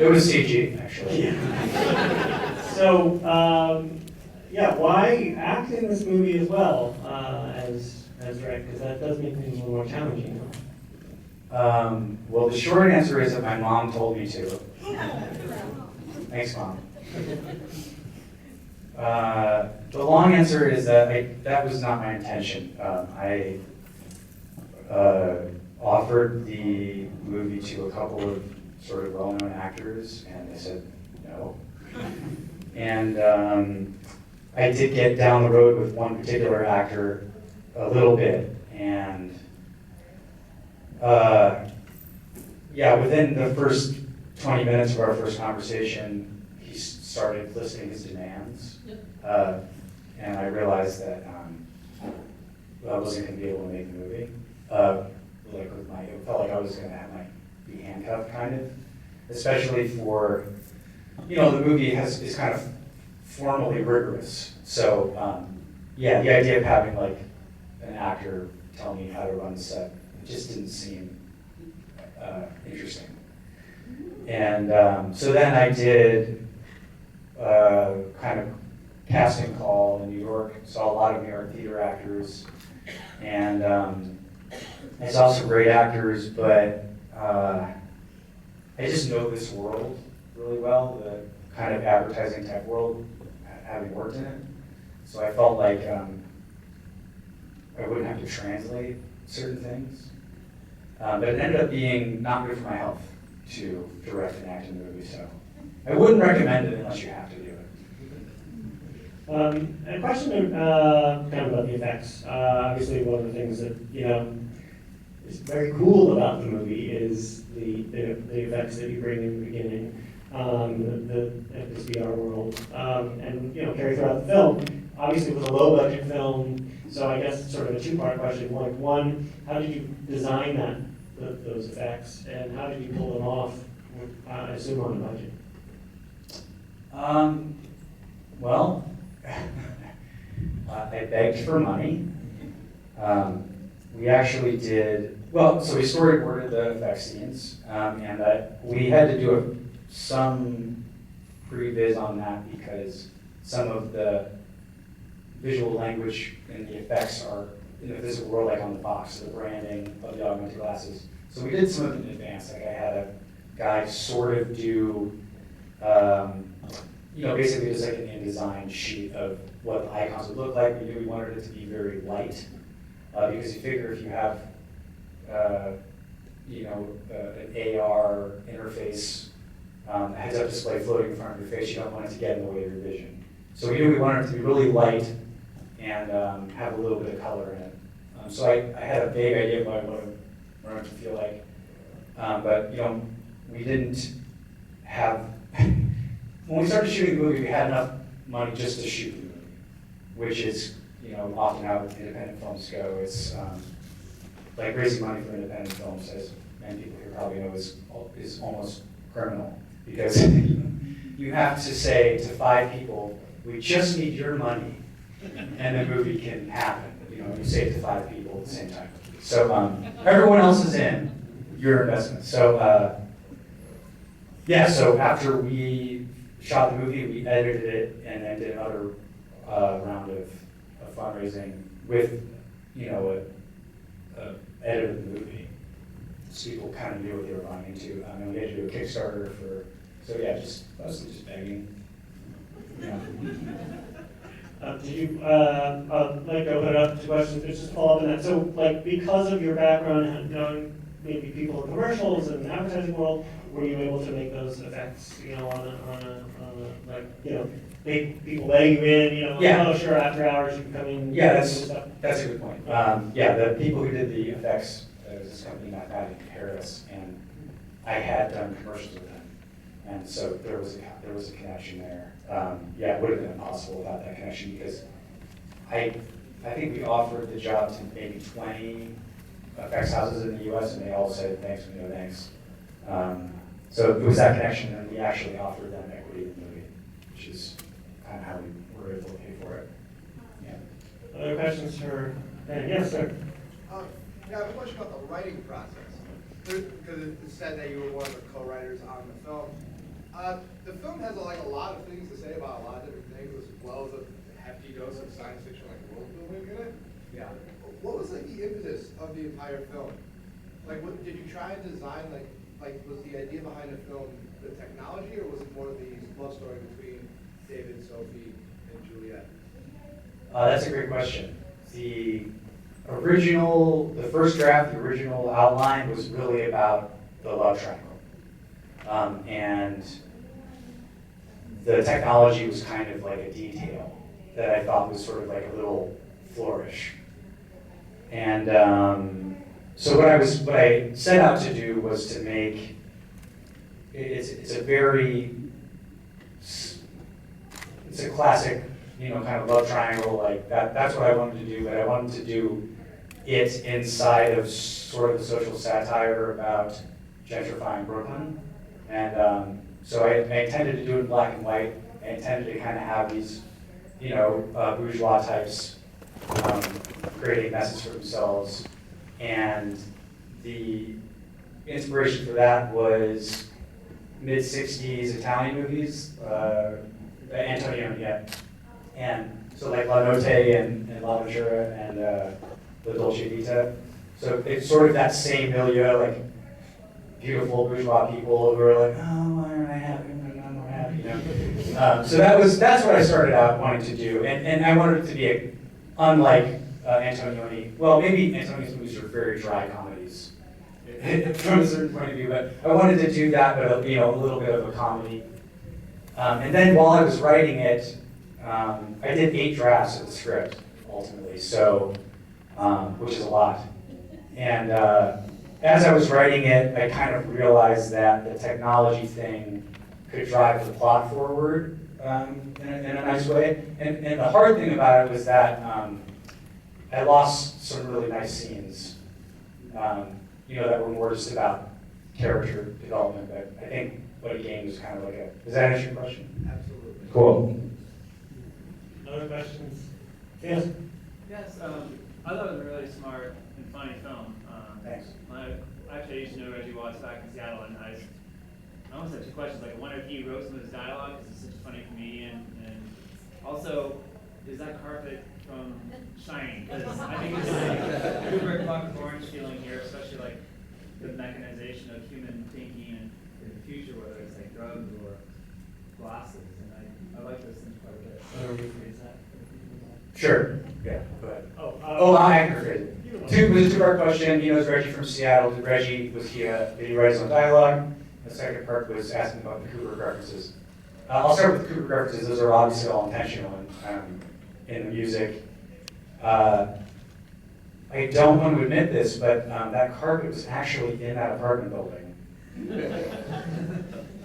It was CG, actually. Yeah. So, yeah, why act in this movie as well as Rick? Because that does make things a little more challenging. Well, the short answer is that my mom told me to. Thanks, Mom. The long answer is that that was not my intention. I offered the movie to a couple of sort of well-known actors, and they said no. And I did get down the road with one particular actor a little bit, and yeah, within the first 20 minutes of our first conversation, he started listing his demands, and I realized that I wasn't going to be able to make the movie. It felt like I was going to have be handcuffed, kind of, especially for, the movie is kind of formally rigorous. So yeah, the idea of having an actor tell me how to run the set, it just didn't seem interesting. And so then I did kind of casting call in New York, saw a lot of New York theater actors, and I saw some great actors, but I just know this world really well, the kind of advertising tech world, having worked in it. So I felt like I wouldn't have to translate certain things. But it ended up being not good for my health to direct and act in a movie, so I wouldn't recommend it unless you have to do it. A question kind of about the effects. Obviously, one of the things that is very cool about the movie is the effects that you bring in the beginning, this VR world, and carry throughout the film. Obviously, it was a low-budget film, so I guess it's sort of a two-part question. One, how did you design those effects, and how did you pull them off? I assume on a budget. Well, I begged for money. We actually did, so we storyboarded the effects scenes, and we had to do some previs on that because some of the visual language and the effects are in the physical world, like on the box, the branding of the augmented glasses. So we did some of it in advance. Like I had a guy sort of do, basically just like an InDesign sheet of what the icons would look like. We knew we wanted it to be very light, because you figure if you have, an AR interface, a heads-up display floating in front of your face, you don't want it to get in the way of your vision. So we knew we wanted it to be really light and have a little bit of color in it. So I had a vague idea of what I wanted it to feel like, but we didn't have. When we started shooting the movie, we had enough money just to shoot the movie, which is often how independent films go. It's like raising money for independent films, as many people here probably know, is almost criminal, because you have to say to 5 people, we just need your money, and the movie can happen. You say it to 5 people at the same time. So everyone else is in your investment. So yeah, so after we shot the movie, we edited it, and then did another round of fundraising with, a edit of the movie, so people kind of knew what they were running into. And we had to do a Kickstarter so yeah, mostly just begging. Did you open it up to questions? Just to follow up on that. So, because of your background, knowing maybe people in commercials and the advertising world, were you able to make those effects, people letting you in, Yeah. Oh, sure, after hours you can come in. Yeah, that's a good point. Yeah, the people who did the effects, was this company, Mathematic Paris, and I had done commercials with them, and so there was a connection there. Yeah, it would have been impossible without that connection, because I think we offered the job to maybe 20 effects houses in the U.S., and they all said thanks, but no thanks. So it was that connection, and we actually offered them equity in the movie, which is kind of how we were able to pay for it. Yeah. Other questions for Ben? Yes, sir. Yeah, I have a question about the writing process. Because it said that you were one of the co-writers on the film. The film has like a lot of things to say about a lot of different things, as well as a hefty dose of science fiction, like world building in it. Yeah. What was like the impetus of the entire film? Like, what did you try and design? Like was the idea behind the film the technology, or was it more the love story between David, Sophie, and Juliet? That's a great question. The first draft, the original outline was really about the love triangle. And the technology was kind of like a detail that I thought was sort of like a little flourish. And so what I set out to do was to make, it's a classic, kind of love triangle, like that's what I wanted to do, but I wanted to do it inside of sort of the social satire about gentrifying Brooklyn. And so I intended to do it in black and white. I intended to kind of have these, bourgeois types creating messes for themselves. And the inspiration for that was mid-60s Italian movies, Antonioni, yeah. And so like La Notte and La Ventura and La Dolce Vita. So it's sort of that same milieu, like beautiful bourgeois people who are like, oh, why aren't I happy? I'm not happy, So that's what I started out wanting to do. And I wanted it to be unlike Antonioni. Well, maybe Antonioni's movies are very dry comedies from a certain point of view, but I wanted to do that, but a little bit of a comedy. And then while I was writing it, I did 8 drafts of the script ultimately, so which is a lot. And as I was writing it, I kind of realized that the technology thing could drive the plot forward in a nice way. And the hard thing about it was that I lost some really nice scenes, that were more just about character development. But I think what it gained was kind of like does that answer your question? Absolutely. Cool. Other questions? Yes? Yes, I thought it was a really smart and funny film. Thanks. Actually, I used to know Reggie Watts back in Seattle, and I almost have 2 questions. Like, I wonder if he wrote some of his dialogue, because he's such a funny comedian, and also, is that carpet from Shining? Because I think it's like a Kubrick Clockwork Orange feeling here, especially like the mechanization of human thinking and in the future, whether it's like drugs or glasses, and I like those things quite a bit. So rephrase that. Sure. Yeah. Go ahead. Oh, I can rephrase it. Was a 2-part question. Is Reggie from Seattle? Did he write his own dialogue? The second part was asking about the Kubrick references. I'll start with the Kubrick references. Those are obviously all intentional in the music. I don't want to admit this, but that carpet was actually in that apartment building.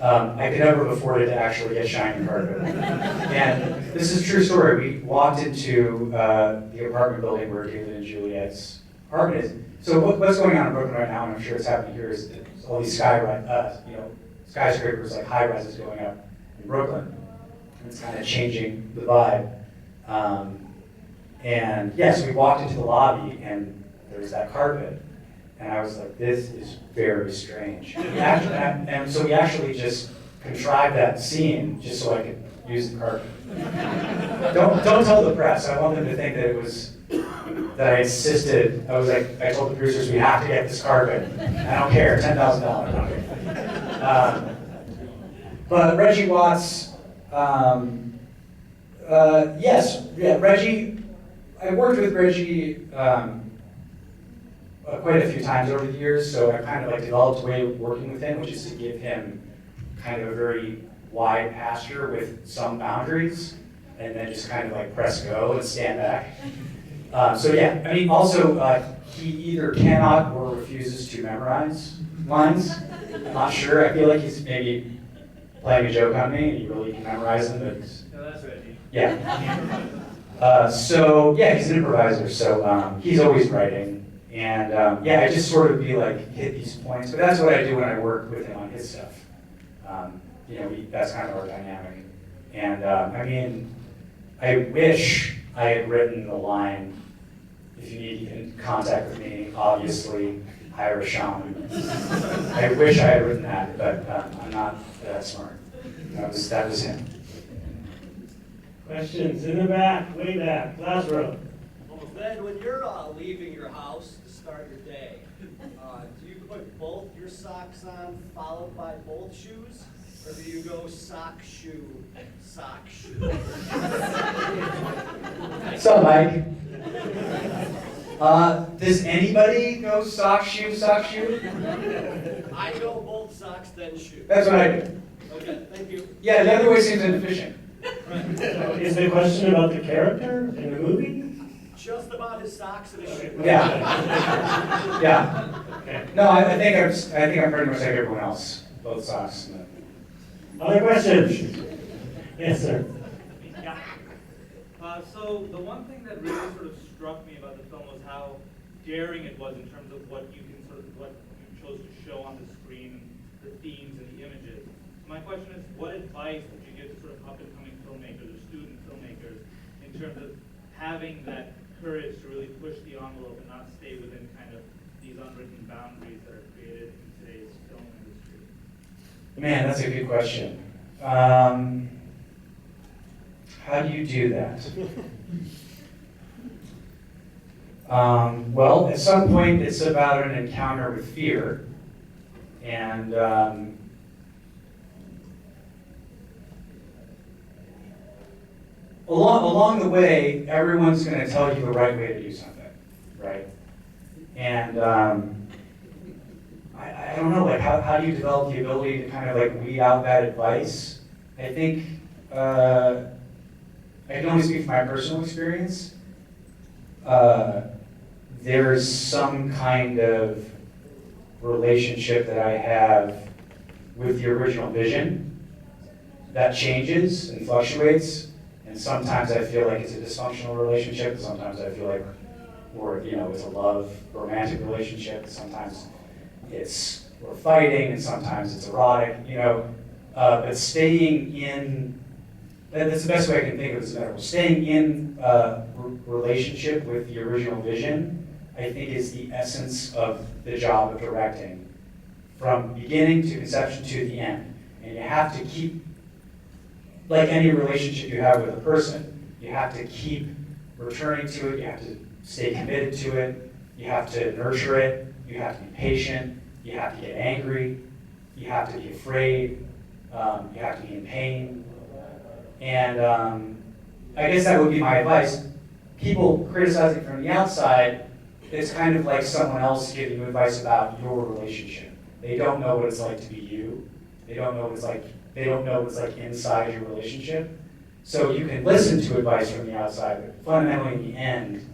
I could never have afforded to actually get shiny carpet. And this is a true story. We walked into the apartment building where David and Juliet's apartment is. So what's going on in Brooklyn right now, and I'm sure it's happening here, is all these skyscrapers, like high-rises going up in Brooklyn. It's kind of changing the vibe. And yes, we walked into the lobby, and there's that carpet. And I was like, this is very strange. And so we actually just contrived that scene just so I could use the carpet. Don't tell the press. I want them to think that it was, that I insisted. I was like, I told the producers, we have to get this carpet. I don't care, $10,000. But Reggie Watts, yes, yeah, Reggie, I worked with Reggie quite a few times over the years, so I kind of like developed a way of working with him, which is to give him kind of a very wide pasture with some boundaries, and then just kind of like press go and stand back. So yeah, I mean, also he either cannot or refuses to memorize lines. I'm not sure. I feel like he's maybe playing a joke on me, and he really can memorize them. But No, that's Reggie. yeah. So yeah, he's an improviser. So he's always writing. And yeah, I just sort of be like, hit these points. But that's what I do when I work with him on his stuff. That's kind of our dynamic. And I mean, I wish I had written the line, if you need to get in contact with me, obviously, hire a shaman. I wish I had written that, but I'm not that smart. That was him. Questions in the back, way back, last row. Well, Ben, when you're leaving your house to start your day, do you put both your socks on followed by both shoes? Or do you go sock, shoe, sock, shoe? So, Mike, does anybody go sock, shoe, sock, shoe? I go both socks, then shoe. That's what I do. Okay, thank you. Yeah, the other way seems inefficient. So is the question about the character in the movie? Just about his socks and his shoes. Yeah. Yeah. Okay. No, I think I'm pretty much like everyone else. Both socks. Other questions? Yes, sir. Yeah. So the one thing that really sort of struck me about the film was how daring it was in terms of what you chose to show on the screen, the themes and the images. So my question is, what advice would you give to sort of up-and-coming filmmakers or student filmmakers in terms of having that courage to really push the envelope and not stay within kind of these unwritten boundaries that are created in today's film industry? Man, that's a good question. How do you do that? Well, at some point, it's about an encounter with fear, and along the way, everyone's going to tell you the right way to do something, right? And I don't know, like how do you develop the ability to kind of like weed out that advice? I think I can only speak from my personal experience. There's some kind of relationship that I have with the original vision that changes and fluctuates, and sometimes I feel like it's a dysfunctional relationship, and sometimes I feel like it's a love, romantic relationship, and sometimes we're fighting, and sometimes it's erotic, but staying in, that's the best way I can think of this metaphor, staying in relationship with the original vision, I think is the essence of the job of directing, from beginning to conception to the end. And you have to keep, like any relationship you have with a person, you have to keep returning to it, you have to stay committed to it, you have to nurture it, you have to be patient, you have to get angry, you have to be afraid, you have to be in pain. And I guess that would be my advice. People criticizing from the outside, it's kind of like someone else giving you advice about your relationship. They don't know what it's like to be you. They don't know what it's like inside your relationship. So you can listen to advice from the outside, but fundamentally in the end,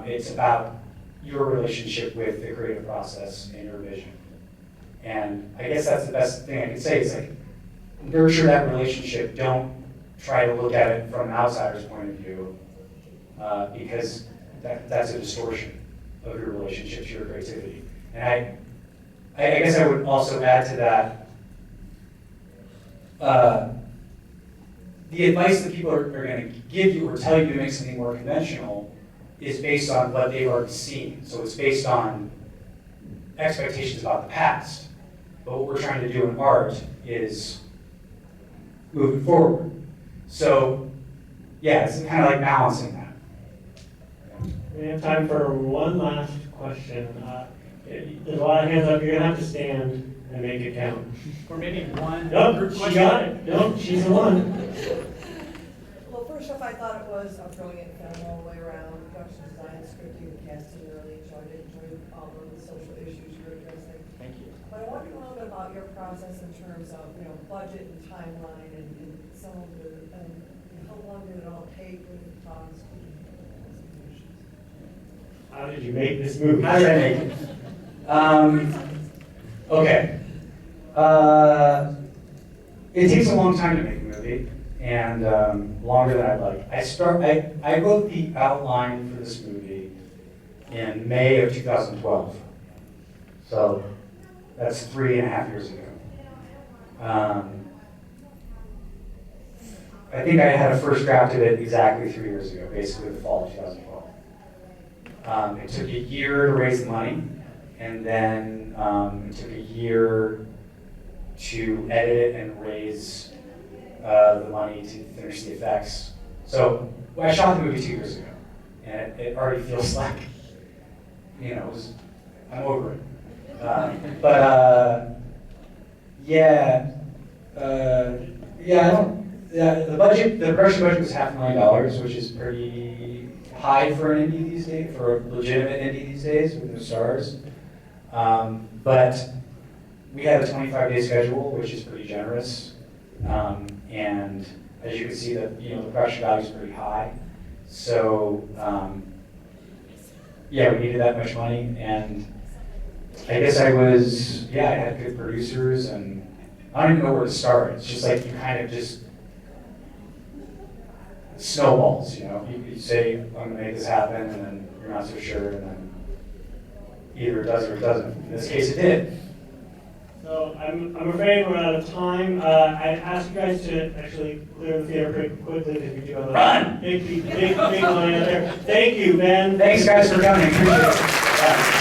it's about your relationship with the creative process and your vision. And I guess that's the best thing I can say is like, nurture that relationship. Don't try to look at it from an outsider's point of view, because that's a distortion of your relationship to your creativity. And I guess I would also add to that, the advice that people are going to give you or tell you to make something more conventional is based on what they've already seen. So it's based on expectations about the past. But what we're trying to do in art is move it forward. So yeah, it's kind of like balancing that. We have time for one last question. There's a lot of hands up. You're going to have to stand and make it count. Or maybe one. Nope, she got it. Nope, she's the one. Well, first off, I thought it was a brilliant film all the way around. Production design, scripting, the casting, really enjoyed it. Enjoyed all of the social issues you were addressing. Thank you. But I wondered a little bit about your process in terms of, budget and timeline and some of the, how long did it all take, what did it cost? How did you make this movie? How did I make it? Okay. It takes a long time to make a movie, and longer than I'd like. I wrote the outline for this movie in May of 2012. So that's 3.5 years ago. I think I had a first draft of it exactly 3 years ago, basically the fall of 2012. It took a year to raise the money, and then it took a year to edit it and raise the money to finish the effects. So I shot the movie 2 years ago, and it already feels like, you know, I'm over it. The budget, the production budget was $500,000, which is pretty high for an indie these days, for a legitimate indie these days with no stars. But we have a 25-day schedule, which is pretty generous. And as you can see, the production value is pretty high. So we needed that much money, and I guess I had good producers, and I don't even know where to start. It's just like you kind of just snowballs, you know. You say, I'm gonna make this happen, and then you're not so sure, and then either it does or it doesn't. In this case, it did. So I'm afraid we're out of time. I asked you guys to actually clear the theater pretty quickly because we do have a big line out there. Thank you, Ben. Thanks, guys, for coming. Appreciate it. Yeah.